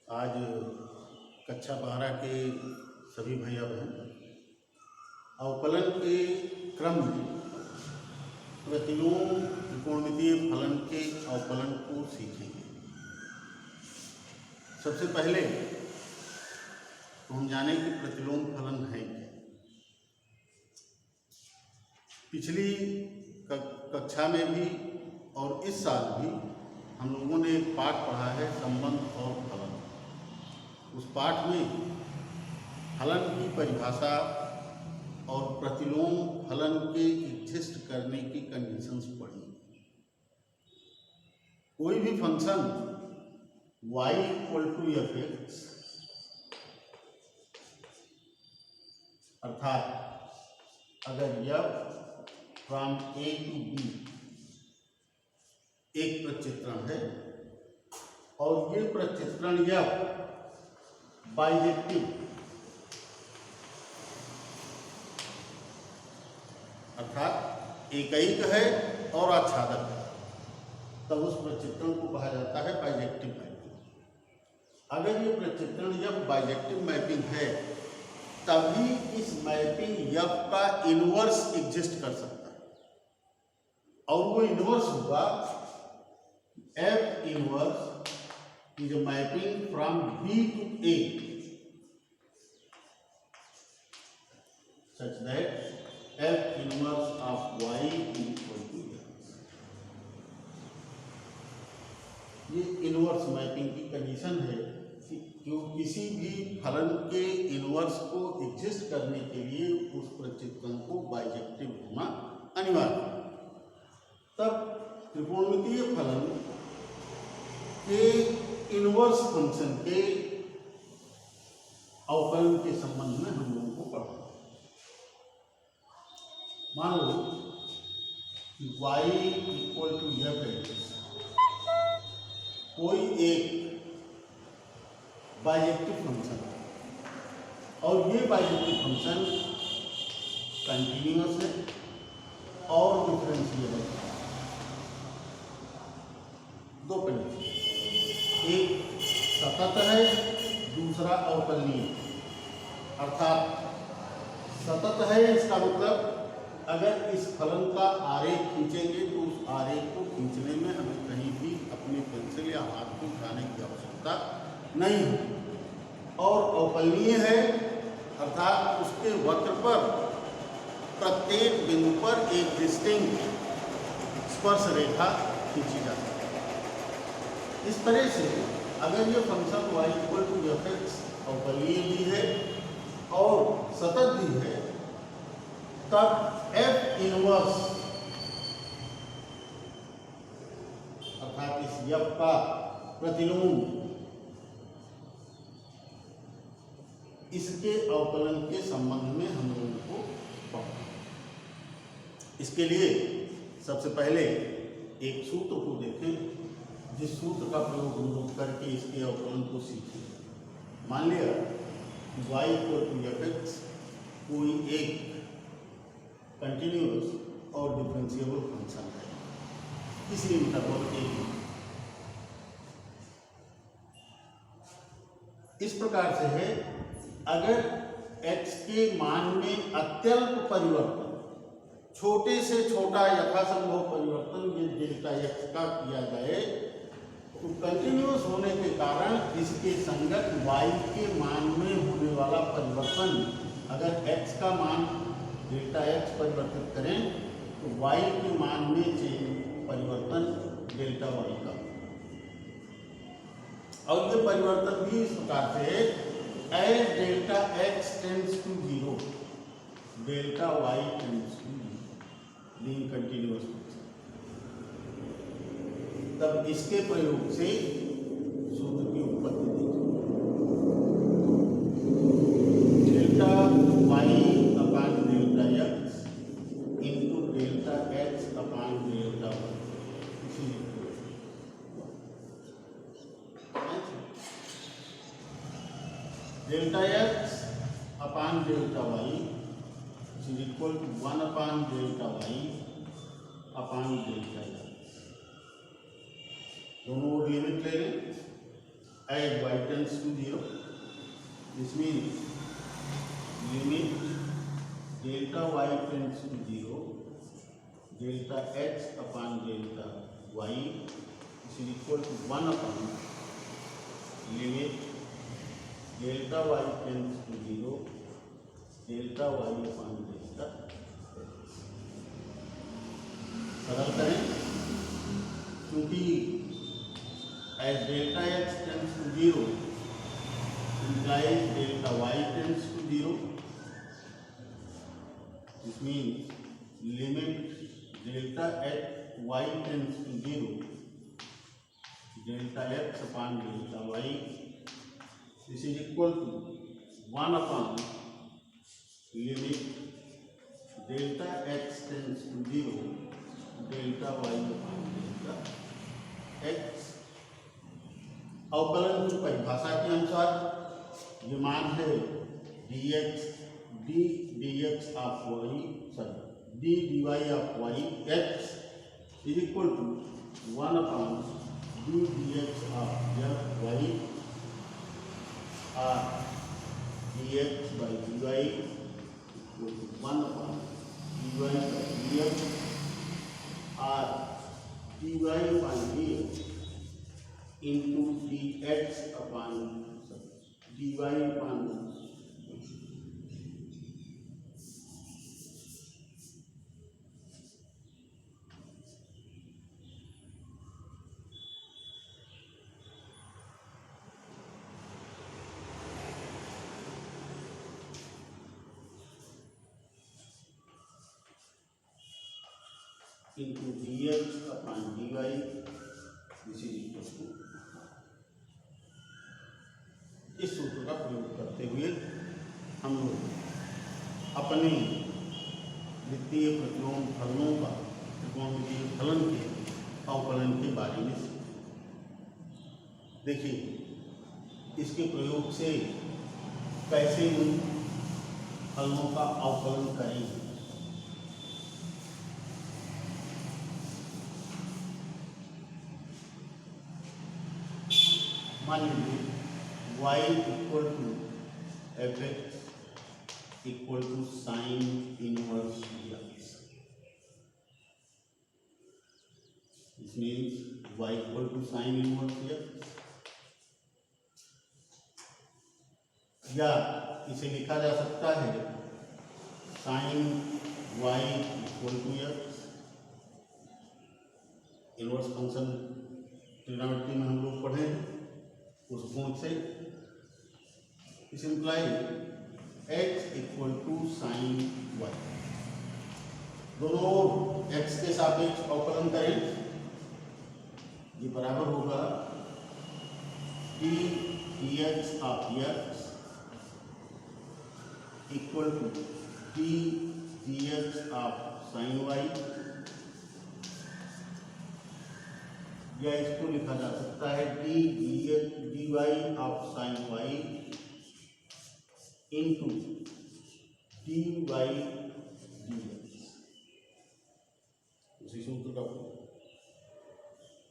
आज कक्षा 12 के सभी भैया बहन अवकलन के क्रम में प्रतिलोम त्रिकोणमितीय फलन के अवकलन को सीखेंगे। सबसे पहले तो हम जानें कि प्रतिलोम फलन है क्या। पिछली कक्षा में भी और इस साल भी हम लोगों ने एक पाठ पढ़ा है संबंध और फलन। उस पाठ में फलन की परिभाषा और प्रतिलोम फलन के एग्जिस्ट करने की कंडीशंस पढ़ी। कोई भी फंक्शन y = f(x) अर्थात अगर f from a to b एक प्रक्षेत्रण है और ये प्रक्षेत्रण f बाइजेक्टिव अर्थात एकैक है और आच्छादक है, तब उस प्रक्षेत्रण को कहा जाता है बाइजेक्टिव मैपिंग। अगर ये प्रक्षेत्रण f बाइजेक्टिव मैपिंग है तभी इस मैपिंग f का इनवर्स एग्जिस्ट कर सकता है, और वो इनवर्स होगा f inverse is a mapping from B to A such that f inverse of y equal to x। ये इनवर्स मैपिंग की कंडीशन है कि किसी भी फलन के इनवर्स को एग्जिस्ट करने के लिए उस प्रक्षेत्रण को बाइजेक्टिव होना अनिवार्य है। तब त्रिकोणमितीय फलन के इनवर्स फंक्शन के अवकलन के संबंध में हम लोगों को पढ़ा। मान लो कि y = f(x) कोई एक बाइजेक्टिव फंक्शन है और ये बाइजेक्टिव फंक्शन कंटिन्यूअस है और डिफरेंशिएबल है। दो कंडीशन, एक सतत है, दूसरा अवकलनीय। अर्थात सतत है इसका मतलब अगर इस फलन का आरेख खींचेंगे तो उस आरेख को खींचने में हमें कहीं भी अपने पेंसिल या हाथ को उठाने की आवश्यकता नहीं है। और अवकलनीय है अर्थात उसके वक्र पर प्रत्येक बिंदु पर एक डिस्टिंक्ट स्पर्श रेखा खींची जा सकती है। इस तरह से अगर ये फंक्शन y = f(x) अवकलनीय भी है और सतत भी है, तब f इनवर्स अर्थात इस f का प्रतिलोम इसके अवकलन के संबंध में हम लोगों को पढ़ा। इसके लिए सबसे पहले एक सूत्र को देखें, जिस सूत्र का प्रयोग हम लोग करके इसके अवकलन को सीखें। मान लिया y = f(x) कोई एक कंटिन्यूअस और डिफरेंशिएबल फंक्शन है किसी इंटरवल a में। इस प्रकार से है, अगर x के मान में अत्यल्प परिवर्तन, छोटे से छोटा यथासंभव परिवर्तन ये डेल्टा x का किया जाए तो कंटिन्यूअस होने के कारण इसके संगत y के मान में होने वाला परिवर्तन, अगर x का मान डेल्टा x परिवर्तित करें तो y के मान में परिवर्तन डेल्टा y का, और ये परिवर्तन भी इस प्रकार से as delta x tends to 0 delta y tends to 0 being continuous function. तब इसके प्रयोग से सूत्र की उत्पत्ति देखिए, delta y upon delta x into delta x upon delta y। Delta x upon delta y = 1 upon delta y upon delta x। दोनों ओर limit ले लें as y tends to 0. This means limit delta y tends to 0, delta x upon delta y is equal to 1 upon limit delta y tends to 0, delta y upon delta x. सरल करें, क्योंकि as delta x tends to 0 implies delta y tends to 0. This means limit delta x y tends to 0, delta x upon delta y, this is equal to 1 upon limit delta x tends to 0, delta y upon delta x. अवकलन की परिभाषा के अनुसार ये मान है dx of y dy of y x is equal to 1 upon dx of y और dx by dy equal to 1 upon dy by dx और dy by dx into dx upon dy upon into dx upon dy, this is equal to, इस सूत्र का प्रयोग करते हुए हम लोग अपने वित्तीय प्रतिलोम फलनों का त्रिकोणमितीय फलन के अवकलन के बारे में देखिए, इसके प्रयोग से कैसे उन फलनों का अवकलन करेंगे। मान लीजिए y equal to F X equal to sine inverse x. This means y equal to sine inverse x, या इसे लिखा जा सकता है sine y equal to x. Inverse function trigonometry में हम लोग पढ़े हैं, उस गुण से इस imply x equal to sine y. दोनों x के सापेक्ष अवकलन करें, ये बराबर होगा d dx of x equal to d dx of sine y, या इसको लिखा जा सकता है d dy of sine y into dy dx. उसी सूत्र का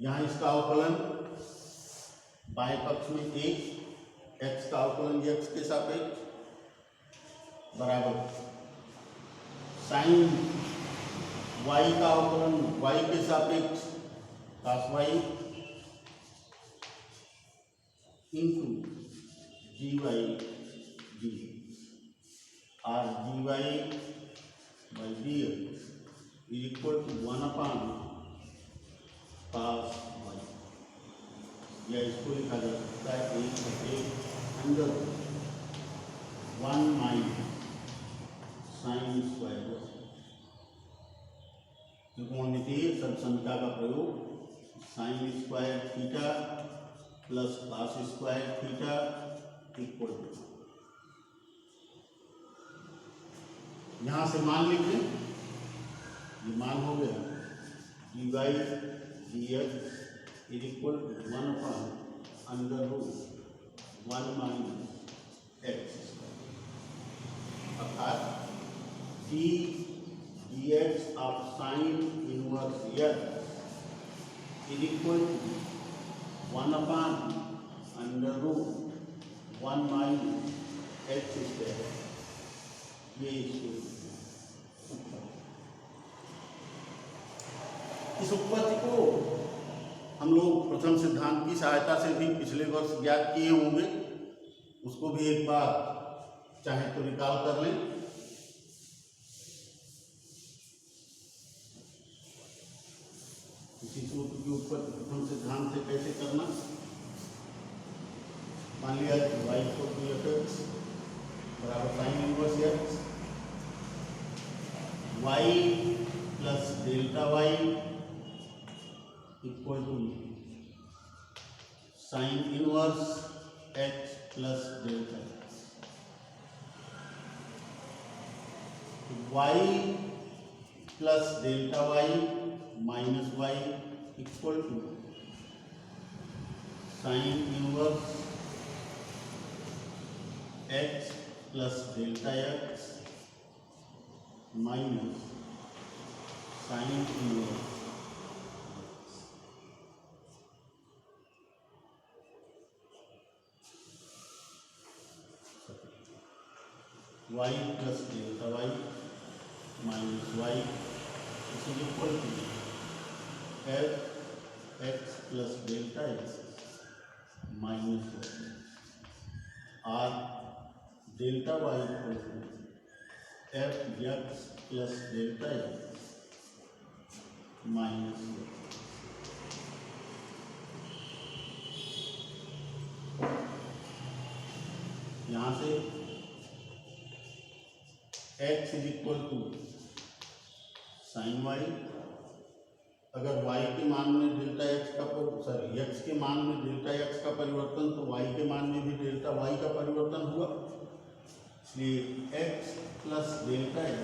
यहाँ इसका अवकलन बाएं पक्ष में एक x का अवकलन x के सापेक्ष बराबर साइन y का अवकलन y के सापेक्ष cos y into dy dx और dy by dx is equal to 1 upon cos y, या इसको लिखा जा सकता है अंदर 1 माइनस साइन स्क्वायर त्रिकोणमितीय समीकरण का प्रयोग sine square theta plus cos square theta equal to, यहाँ से मान लिखें, ये मान हो गया d y d x is equal to 1 upon under root 1 minus x, अर्थात d d x of sine inverse x is equal to 1 upon under root 1 minus x square, ये इस उत्पत्ति को हम लोग प्रथम सिद्धांत की सहायता से भी पिछले वर्ष ज्ञात किए होंगे, उसको भी एक बार चाहे तो रिकॉल कर लें। इसी सूत्र की उत्पत्ति प्रथम सिद्धांत से कैसे करना। मान लिया y को f(x) बराबर sine inverse x, y plus delta y equal to sine inverse x plus delta x। y plus delta y minus y equal to sine inverse x plus delta x minus sine inverse y plus delta y minus y is equal to f x plus delta x minus r delta y equal to f x plus delta x minus यहाँ से x is equal to sine y, अगर y के मान में delta x का x के मान में डेल्टा x का परिवर्तन तो y के मान में भी डेल्टा y का परिवर्तन हुआ, इसलिए x plus delta x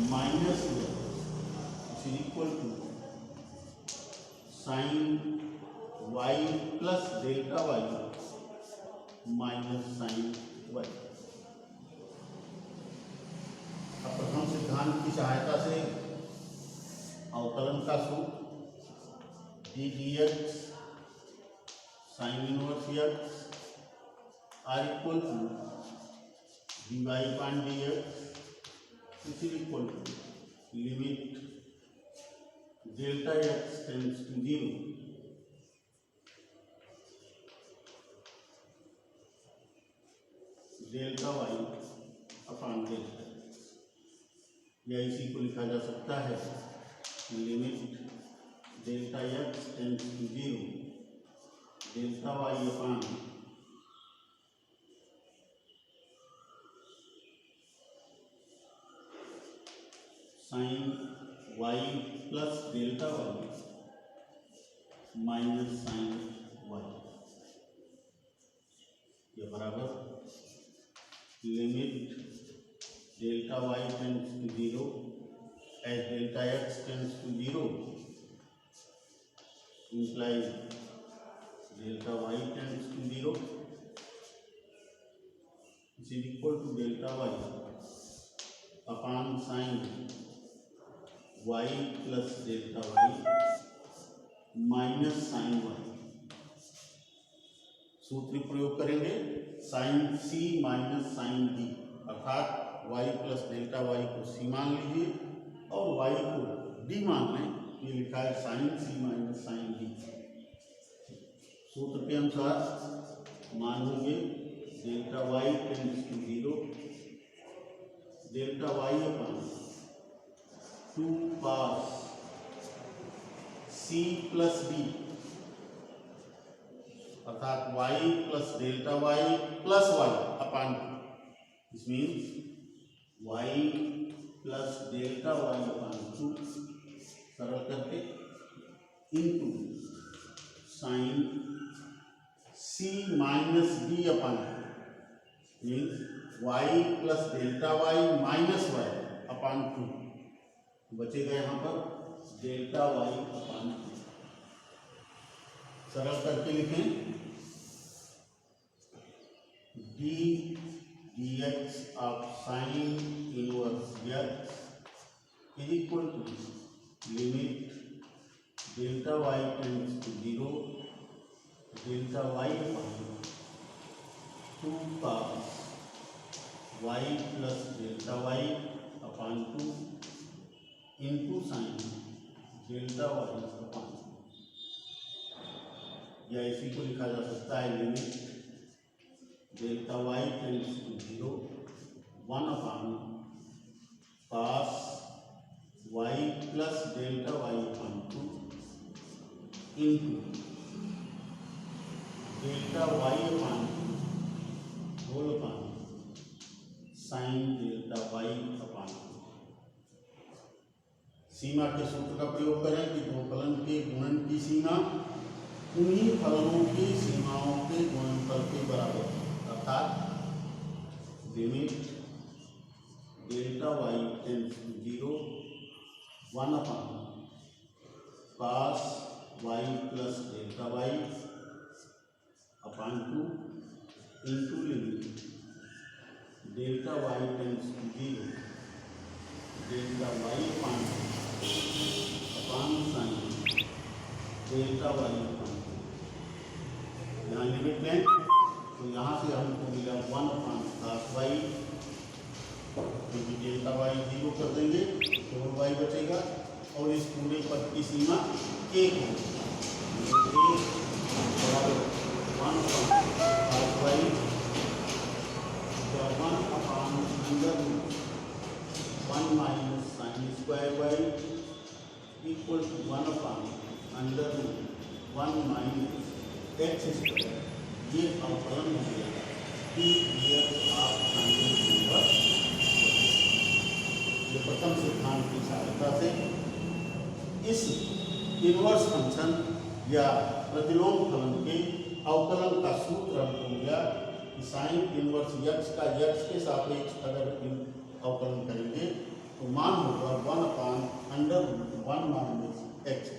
minus is equal to sine y plus delta y minus sine y। अब प्रथम सिद्धांत की सहायता से अवकलन का सूत्र d d x sine inverse x are equal to d y upon d x is equal to limit delta x tends to 0 delta Y upon delta, या इसी को लिखा जा सकता है limit delta x tends to 0 delta Y upon sine Y plus delta Y minus sine y, ये बराबर limit delta Y tends to 0 as delta x tends to 0 implies delta Y tends to 0 is equal to delta Y upon sine Y plus delta Y minus sine Y. सूत्र प्रयोग करेंगे sine C minus sine D, अर्थात y plus delta y को c मान लीजिए और y को d मान लें, ये लिखा है sine c minus sine D. सूत्र के अनुसार मान लीजिए delta y tends to 0 delta y upon 2 पास c प्लस d, अर्थात y plus delta y plus y upon, this means y plus delta y upon 2 सरल करके into sine c minus d upon means y plus delta y minus y upon 2, बचेगा यहाँ पर delta y upon 2। सरल करके लिखें d d x of sine inverse x is equal to limit delta Y tends to 0 delta y upon 2 cos y plus delta y upon 2 into sine delta y upon 2, या इसी को लिखा जा सकता है limit delta Y tends to 0 1 upon cos y plus delta y upon 2 into delta y upon 2 whole upon sine delta y upon 2। सीमा के सूत्र का प्रयोग करें कि दो फलन के गुणन की सीमा उन्हीं फलनों की सीमाओं के गुणनफल के बराबर है, अर्थात limit delta Y tends to 0 1 upon cos y plus delta y upon 2 into limit delta Y tends to 0 delta y upon sine delta y upon 2। यहाँ लिमिट लें तो यहाँ से हमको मिला 1 अपान cos वाई, क्योंकि डेल्टा वाई 0 कर देंगे केवल वाई बचेगा और इस पूरे पद की सीमा 1 होगी, 1 upon cos Y 1 upon under root 1 minus sine square Y equal to 1 upon under root 1 minus x square. ये अवकलन हो गया ये प्रथम सिद्धांत की सहायता से इस इनवर्स फंक्शन या प्रतिलोम फलन के अवकलन का सूत्र हमको मिला कि साइन इनवर्स यक्स का यक्स के सापेक्ष अगर अवकलन करेंगे तो मान होगा 1 upon under root 1 minus x.